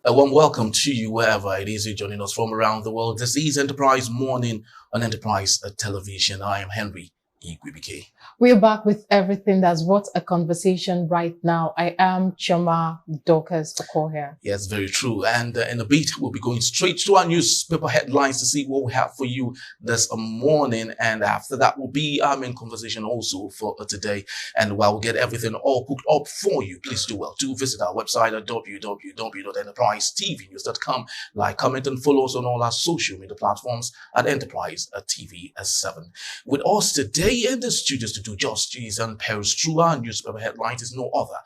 A warm welcome to you wherever it is you're joining us from around the world. This is Enterprise Morning on Enterprise Television. I am Henry Igwibike. We're back with everything that's worth a conversation right now. I am Choma Dorcas Okohia. Yes, very true. And in a bit, we'll be going straight to our newspaper headlines to see what we have for you this morning. And after that will be our main conversation also for today. And while we get everything all cooked up for you, please do well to visit our website at www.enterprisetvnews.com. Like, comment, and follow us on all our social media platforms at Enterprise TV 7. With us today in the studios to do justice and Paris through our newspaper headlines is no other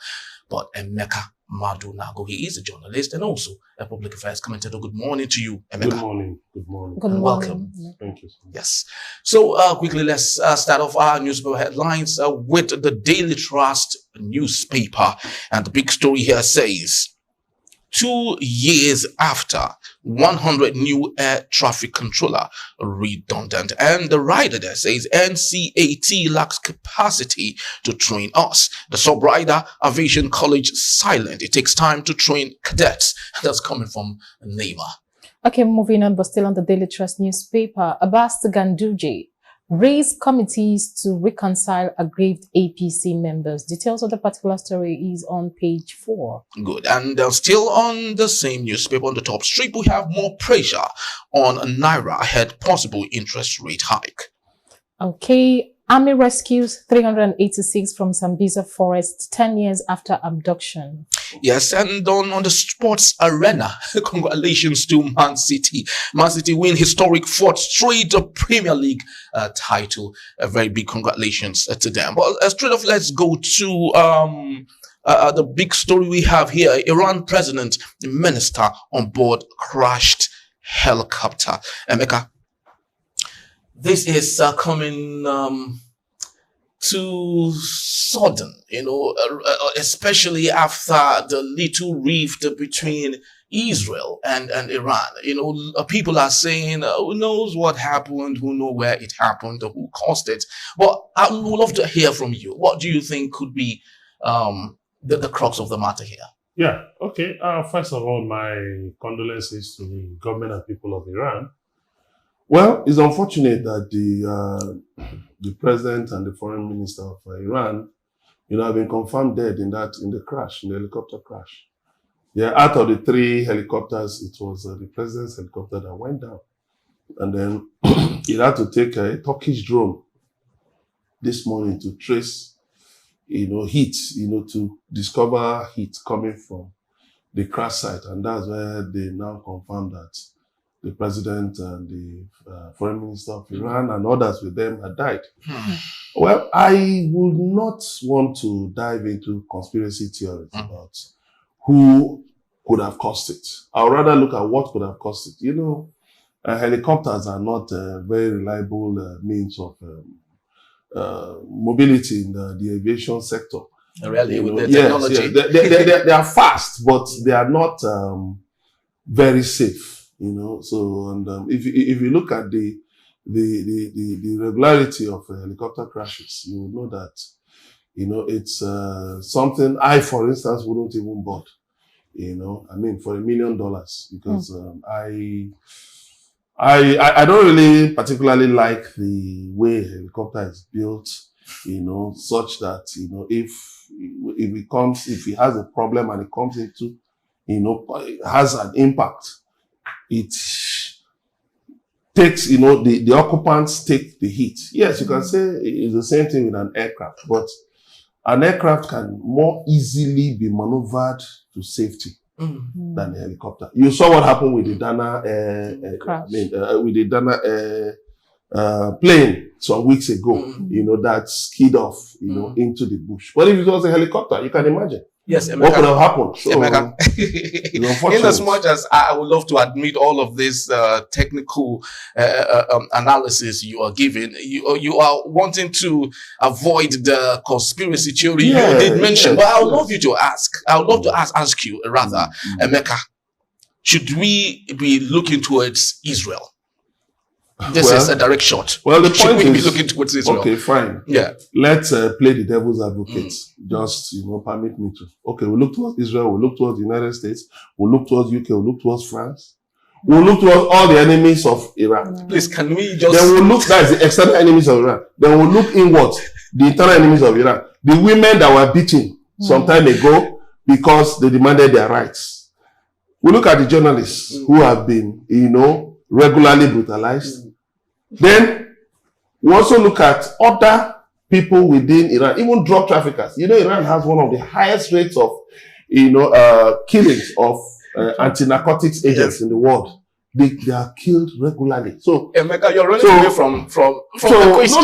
but Emeka Madunago. He is a journalist and also a public affairs commentator. Good morning to you, Emeka. Good morning. Good morning. Good morning. Welcome. Thank you so much. Yes. So quickly, let's start off our newspaper headlines with the Daily Trust newspaper. And the big story here says, 2 years after 100 new air traffic controller redundant. And the writer there says NCAT lacks capacity to train us. The sub-rider Aviation College silent. It takes time to train cadets. That's coming from Neymar. Okay, moving on, but still on the Daily Trust newspaper. Abbas Ganduje raised committees to reconcile aggrieved APC members. Details of the particular story is on page 4. Good. And still on the same newspaper, on the top strip, we have more pressure on Naira ahead possible interest rate hike. Okay. Army rescues 386 from Sambisa forest 10 years after abduction. Yes, and on the sports arena, congratulations to Man City. Man City win historic 4th straight Premier League title. A very big congratulations to them. But straight off, let's go to the big story we have here. Iran president, minister on board crashed helicopter. Emeka, this is coming too sudden, especially after the little rift between Israel and Iran. People are saying, who knows what happened, who knows where it happened, who caused it. But I would love to hear from you. What do you think could be the crux of the matter here? Yeah, okay. First of all, my condolences to the government and people of Iran. Well, it's unfortunate that the president and the foreign minister of Iran, have been confirmed dead in the helicopter crash. Yeah, out of the 3 helicopters, it was the president's helicopter that went down. And then he had to take a Turkish drone this morning to trace, heat, to discover heat coming from the crash site. And that's where they now confirmed that the president and the foreign minister of Iran and others with them had died. Well, I would not want to dive into conspiracy theories about who could have caused it. I would rather look at what could have caused it. Helicopters are not a very reliable means of mobility in the aviation sector. Really, with the technology. Yes, they are fast, but they are not very safe. If you look at the regularity of helicopter crashes, you will know that, it's something I, for instance, wouldn't even board, for $1 million, because I don't really particularly like the way a helicopter is built, such that, if it has a problem and it comes into, it has an impact. It takes, the occupants take the heat. Yes, you can say it's the same thing with an aircraft, but an aircraft can more easily be maneuvered to safety than a helicopter. You saw what happened with the Dana plane some weeks ago, that skid off, into the bush. But if it was a helicopter, you can imagine. Yes, Emeka. What could have happened? So, in as much as I would love to admit all of this technical analysis you are giving, you are wanting to avoid the conspiracy theory you did mention. But I would love you to ask. I would love to ask you rather, Emeka, should we be looking towards Israel? This is a direct shot. Well, the point we be is, looking towards Israel? okay, fine. Yeah. Let's play the devil's advocate. Just, permit me to. Okay, we look towards Israel, we look towards the United States, we look towards UK, we look towards France. We look towards all the enemies of Iran. Please, can we just... Then we look, that's the external enemies of Iran. Then we look inwards, the internal enemies of Iran. The women that were beaten some time ago because they demanded their rights. We look at the journalists who have been, regularly brutalized. Then we also look at other people within Iran, even drug traffickers. Iran has one of the highest rates of, killings of anti-narcotics agents in the world. They are killed regularly. So, Emeka, you're running away from the question.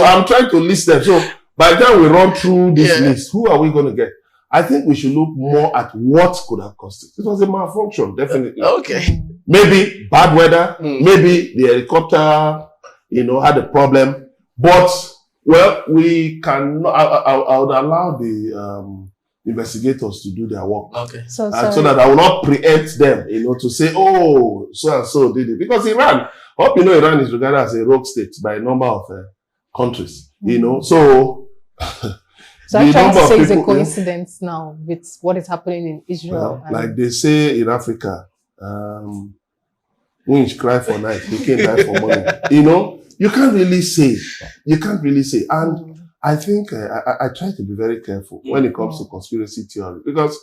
I'm trying to list them. So, by the time we run through this list, who are we going to get? I think we should look more at what could have caused it. It was a malfunction, definitely. Okay. Maybe bad weather. Maybe the helicopter, had a problem. But, well, we cannot. I would allow the investigators to do their work. Okay. So that I will not preempt them, to say, oh, so and so did it. Because Iran, I hope Iran is regarded as a rogue state by a number of countries, So, I'm trying to say it's a coincidence now with what is happening in Israel. Well, like they say in Africa, winch cry for night, you can't die for morning. You can't really say. And I think I try to be very careful when it comes to conspiracy theory, because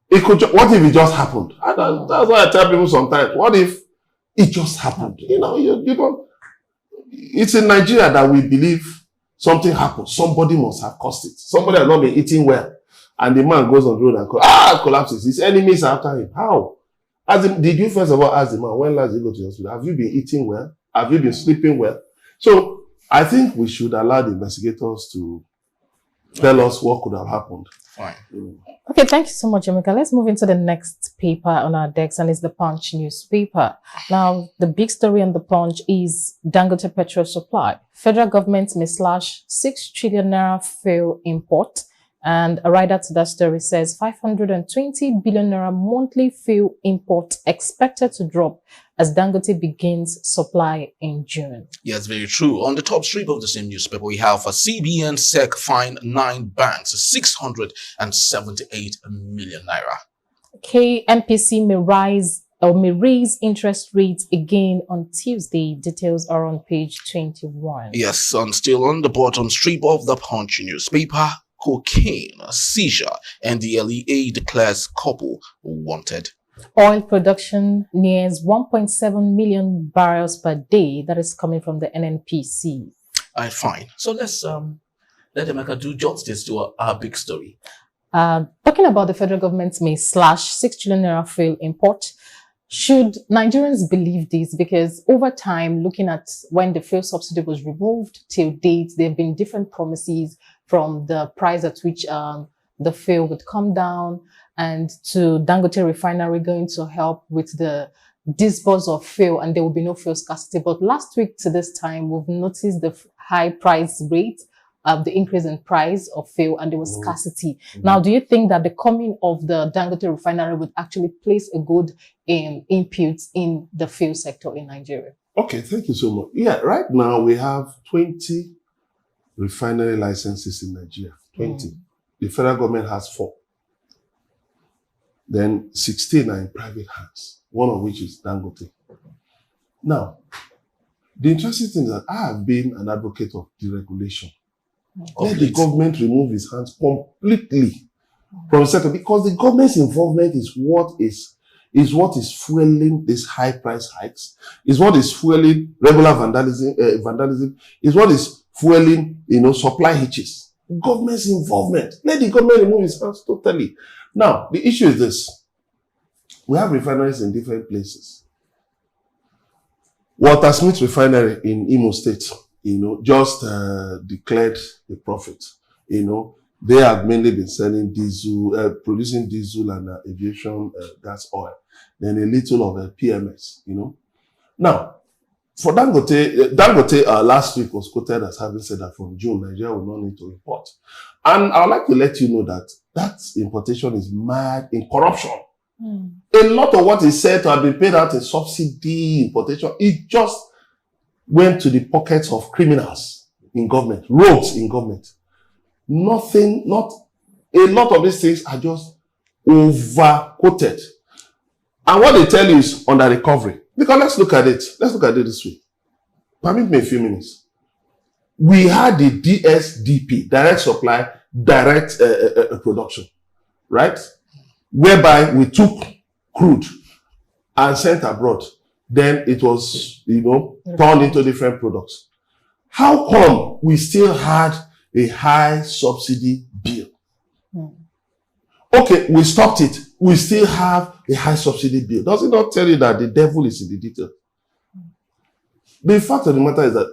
it could. What if it just happened? That's why I tell people sometimes. What if it just happened? It's in Nigeria that we believe something happened. Somebody must have caused it. Somebody has not been eating well, and the man goes on the road and collapses. His enemies are after him. How? Did you first of all ask the man, when last did you go to the hospital? Have you been eating well? Have you been sleeping well? So I think we should allow the investigators to tell us what could have happened. Fine. Okay, thank you so much, Emeka. Let's move into the next paper on our decks, and it's the Punch newspaper. Now, the big story on the Punch is Dangote petrol supply. Federal government may slash 6 trillion naira fuel import. And a writer to that story says 520 billion naira monthly fuel import expected to drop as Dangote begins supply in June. Yes, very true. On the top strip of the same newspaper, we have a CBN SEC fined 9 banks 678 million naira. Okay, MPC may raise interest rates again on Tuesday. Details are on page 21. Yes, and still on the bottom strip of the Punch newspaper, cocaine seizure, and the LEA declares couple wanted. Oil production nears 1.7 million barrels per day. That is coming from the NNPC. Fine. So let's let Emeka do justice to our big story. Talking about the federal government may slash 6 trillion naira fuel import. Should Nigerians believe this? Because over time, looking at when the fuel subsidy was removed till date, there have been different promises from the price at which the fuel would come down, and to Dangote refinery going to help with the disburse of fuel, and there will be no fuel scarcity. But last week to this time, we've noticed the high price rate, the increase in price of fuel, and there was scarcity. Now, do you think that the coming of the Dangote refinery would actually place a good input in the fuel sector in Nigeria? Okay, thank you so much. Yeah, right now we have 20 refinery licenses in Nigeria. 20. The federal government has 4. Then 16 are in private hands, one of which is Dangote. Now, the interesting thing is that I have been an advocate of deregulation. Let the government remove its hands completely from the sector, because the government's involvement is what is fueling these high price hikes, is what is fueling regular vandalism, is what is fueling, supply hitches. Government's involvement. Let the government remove its hands totally. Now, the issue is this. We have refineries in different places. Walter Smith Refinery in Imo State, just declared a profit. They have mainly been selling diesel, producing diesel and aviation gas oil, then a little of PMS, Now, for Dangote last week was quoted as having said that from June, Nigeria will not need to import. And I would like to let you know that importation is mad in corruption. A lot of what is said to have been paid out in subsidy, importation, it just went to the pockets of criminals in government, rogues in government. Nothing, not a lot of these things are just over-quoted. And what they tell you is under recovery. Because let's look at it. Let's look at it this way. Permit me a few minutes. We had the DSDP, direct supply, direct production, right? Whereby we took crude and sent abroad. Then it was, turned into different products. How come we still had a high subsidy bill? Okay, we stopped it. We still have a high subsidy bill. Does it not tell you that the devil is in the detail? The fact of the matter is that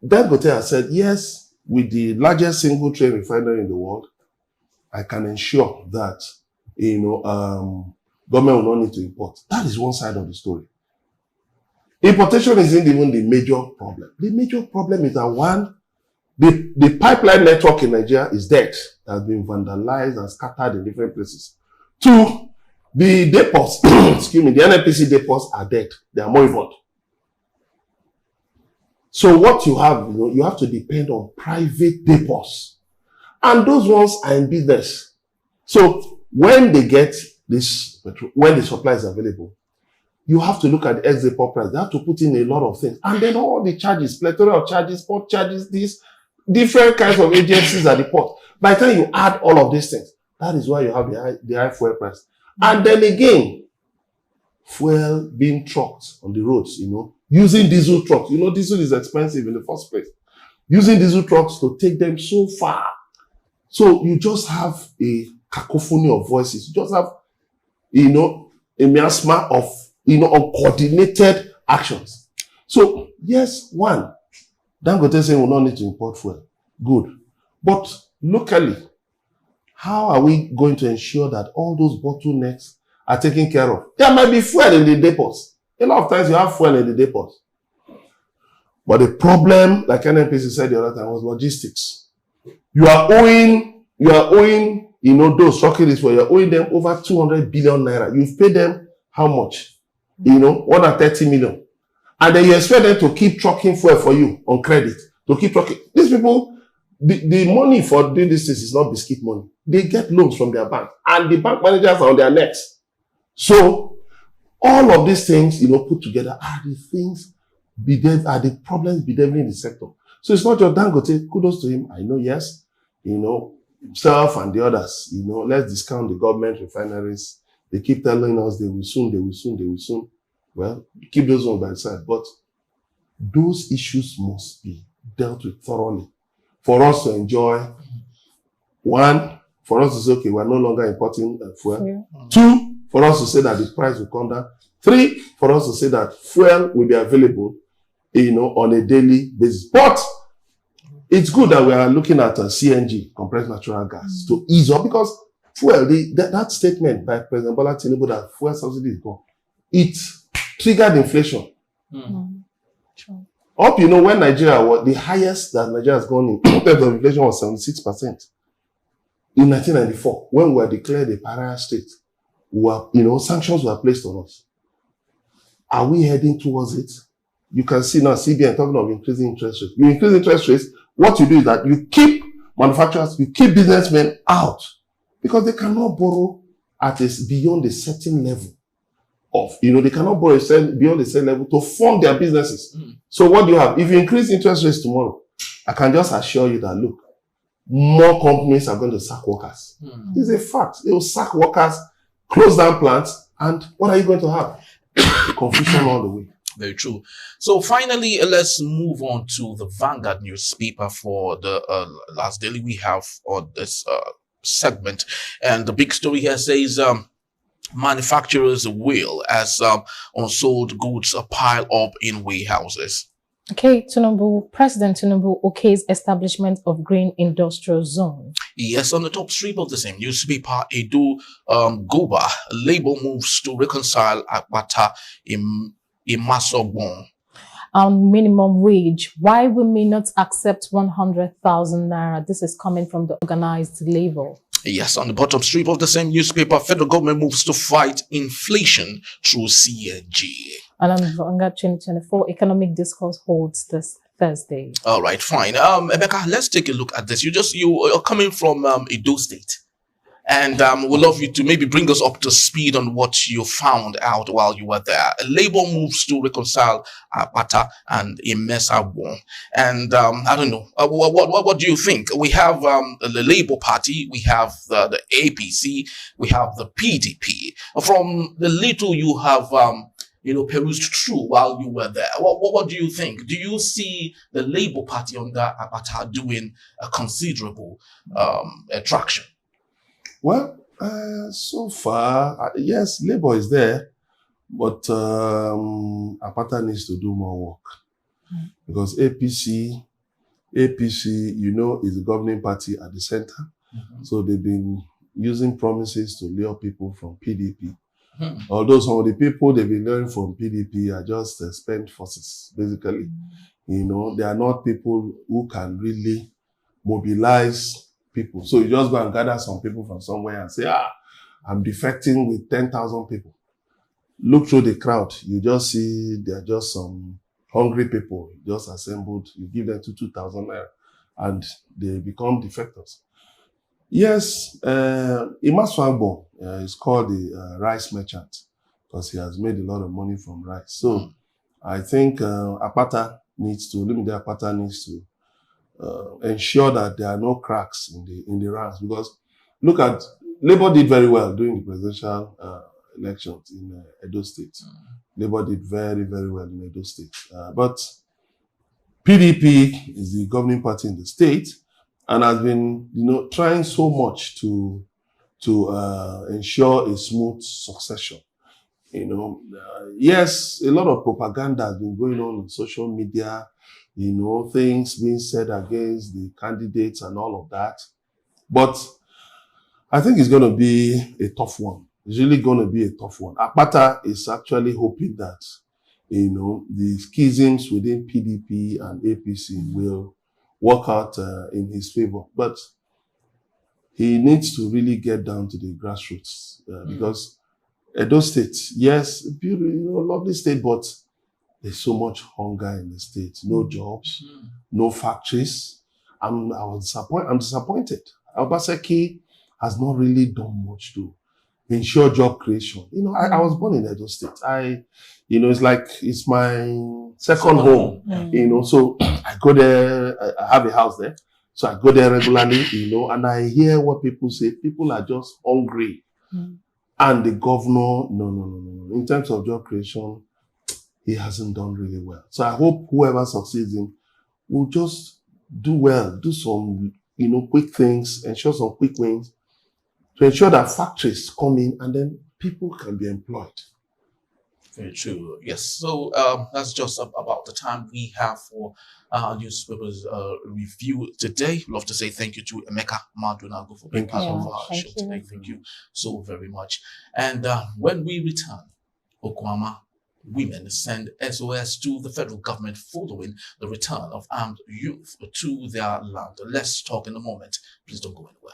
Lled has said, yes, with the largest single train refinery in the world, I can ensure that, government will not need to import. That is one side of the story. Importation isn't even the major problem. The major problem is that the pipeline network in Nigeria is dead. It has been vandalized and scattered in different places. Two, the depots, excuse me, the NNPC depots are dead. They are moribund. So what you have, you have to depend on private depots. And those ones are in business. So when they get this, when the supply is available, you have to look at the ex-depot price. They have to put in a lot of things. And then all the charges, plethora of charges, port charges, these different kinds of agencies at the port. By the time you add all of these things, that is why you have the high fuel price. And then again, fuel being trucked on the roads, using diesel trucks. Diesel is expensive in the first place. Using diesel trucks to take them so far. So you just have a cacophony of voices. You just have, a miasma of, uncoordinated actions. So, yes, one, Dangote saying we will not need to import fuel. Good. But locally, how are we going to ensure that all those bottlenecks are taken care of? There might be fuel in the depots. A lot of times you have fuel in the depots. But the problem, like NNPC said the other time, was logistics. You are owing, those trucking this for, you're owing them over 200 billion naira. You've paid them how much? 130 million. And then you expect them to keep trucking fuel for you on credit. To keep trucking. These people, the money for doing this is not biscuit money. They get loans from their bank. And the bank managers are on their necks. So, all of these things, put together are the things, are the problems bedeviling the sector. So it's not just Dangote, kudos to him. I know, yes, himself and the others, let's discount the government refineries. They keep telling us they will soon. Well, keep those ones by the side. But those issues must be dealt with thoroughly for us to enjoy. One, for us to say, okay, we're no longer importing fuel. Yeah. Two, for us to say that the price will come down. Three, for us to say that fuel will be available, on a daily basis. But it's good that we are looking at CNG, compressed natural gas, to ease up, because fuel, that statement by President Bola Tinubu that fuel subsidy is gone, it triggered inflation. Sure. Up, when Nigeria was the highest that Nigeria has gone in terms of inflation was 76%. In 1994, when we were declared a pariah state, sanctions were placed on us. Are we heading towards it? You can see now CBN talking of increasing interest rates. You increase interest rates, what you do is that you keep manufacturers, you keep businessmen out, because they cannot borrow beyond a certain level of, they cannot borrow beyond a certain level to fund their businesses. So what do you have? If you increase interest rates tomorrow, I can just assure you that, look, more companies are going to sack workers. It's a fact. They will sack workers, close down plants, and what are you going to have? Confusion all the way. Very true. So finally, let's move on to the Vanguard newspaper for the last daily we have on this segment. And the big story here says manufacturers will as unsold goods pile up in warehouses. Okay, President Tinubu okays establishment of Green Industrial Zone. Yes, on the top strip of the same newspaper, Edo Goba, Labour moves to reconcile Akbata in Masogbon. On minimum wage, why we may not accept 100,000 naira? This is coming from the organized labor. Yes, on the bottom strip of the same newspaper, federal government moves to fight inflation through CNG. And on Vanguard 2024, economic discourse holds this Thursday. All right, fine. Emeka, let's take a look at this. You're coming from Edo State. And we'd love you to maybe bring us up to speed on what you found out while you were there. Labour moves to reconcile Apata and Emesa Wong. And I don't know, what do you think? We have the Labour Party, we have the APC, we have the PDP. From the little you have perused through while you were there, what do you think? Do you see the Labour Party under Apata doing a considerable traction? Well, so far, yes, Labour is there, but Apata needs to do more work. Because APC, is the governing party at the center. So they've been using promises to lure people from PDP. Although some of the people they've been luring from PDP are just spent forces, basically. They are not people who can really mobilize people. So you just go and gather some people from somewhere and say, I'm defecting with 10,000 people. Look through the crowd. You just see there are just some hungry people just assembled. You give them 2,000 naira and they become defectors. Yes, Imaswagbo is called the rice merchant because he has made a lot of money from rice. So I think Apata needs to ensure that there are no cracks in the ranks, because look at Labour did very well during the presidential elections in Edo State. Labour did very, very well in Edo State, but PDP is the governing party in the state and has been trying so much to ensure a smooth succession. Yes, a lot of propaganda has been going on social media. Things being said against the candidates and all of that. But I think it's going to be a tough one. It's really going to be a tough one. Apata is actually hoping that, the schisms within PDP and APC will work out in his favor. But he needs to really get down to the grassroots because Edo State, yes, beautiful, lovely state, but there's so much hunger in the state. No jobs, no factories. I'm disappointed. Obaseki has not really done much to ensure job creation. I was born in Edo State. It's my second home. So I go there. I have a house there, so I go there regularly. And I hear what people say. People are just hungry, and the governor, no. In terms of job creation, he hasn't done really well. So I hope whoever succeeds him will just do well, do some, quick things, ensure some quick wins to ensure that factories come in and then people can be employed. Very true. Yes. So that's just about the time we have for our newspapers review today. Love to say thank you to Emeka Madunago for being part of our show today. Thank you so very much. And when we return, Okwama women send SOS to the federal government following the return of armed youth to their land. Let's talk in a moment. Please don't go anywhere.